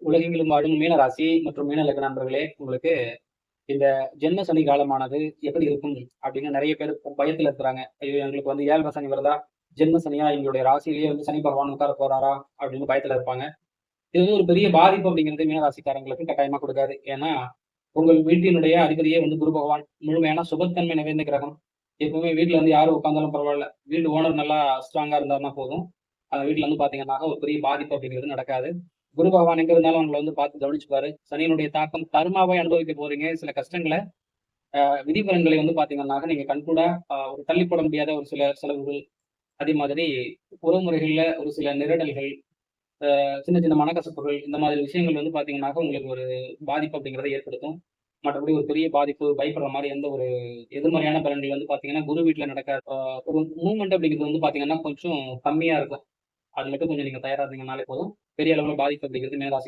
உலகெங்கிலும் வாழும் மீன ராசி மற்றும் மீன லக்ன நண்பர்களே, உங்களுக்கு இந்த ஜென்ம சனி காலமானது எப்படி இருக்கும் அப்படின்னு நெறைய பேர் பயத்துல இருக்கிறாங்க. ஐயோ! எங்களுக்கு வந்து 7 சனி வருதா? ஜென்ம சனியா எங்களுடைய ராசியிலேயே வந்து சனி பகவான் உட்கார போறாரா? அப்படின்னு பயத்துல இருப்பாங்க. இது வந்து ஒரு பெரிய பாதிப்பு அப்படிங்கிறது மீன ராசிக்காரங்களுக்கு கட்டாயமா குடுக்காது. ஏன்னா, உங்கள் வீட்டினுடைய அதிபதியே வந்து குரு பகவான். முழுமையான சுபத்தன்மை நிறைந்த கிரகம். எப்பவுமே வீட்ல வந்து யாரு உட்கார்ந்தாலும் பரவால்ல. வீடு ஓனர் நல்லா ஸ்ட்ராங்கா இருந்தாருன்னா போதும். அந்த வீட்ல வந்து பார்த்தீங்கன்னாக்க, ஒரு பெரிய பாதிப்பு அப்படிங்கிறது நடக்காது. குரு பகவான் எங்க இருந்தாலும் உங்கள வந்து பார்த்து கவனிச்சுப்பாரு. சனியினுடைய தாக்கம் கர்மாவை அனுபவிக்க போறீங்க. சில கஷ்டங்கள விதிப்பலன்களை வந்து பார்த்தீங்கன்னாக்க, நீங்க கண்கூடா ஒரு தள்ளி போட முடியாத ஒரு சில செலவுகள், அதே மாதிரி உறவுமுறைகள்ல ஒரு சில நெருடல்கள், சின்ன சின்ன மனக்கசப்புகள், இந்த மாதிரி விஷயங்கள் வந்து பார்த்தீங்கன்னாக்க, உங்களுக்கு ஒரு பாதிப்பு அப்படிங்கிறத ஏற்படுத்தும். மற்றபடி ஒரு பெரிய பாதிப்பு, பயப்படுற மாரி எந்த ஒரு எதிர்மறையான பலன்கள் வந்து பார்த்தீங்கன்னா, குரு வீட்ல நடக்காது. ஒரு மூவ்மெண்ட் அப்படிங்கிறது வந்து பார்த்தீங்கன்னா, கொஞ்சம் கம்மியா இருக்கும். அது மட்டும் கொஞ்சம் நீங்க தயாரா இருந்தீங்கனாலே போதும். பெரிய அளவுல பாதிப்பு அப்படிங்கிறது மீனராசி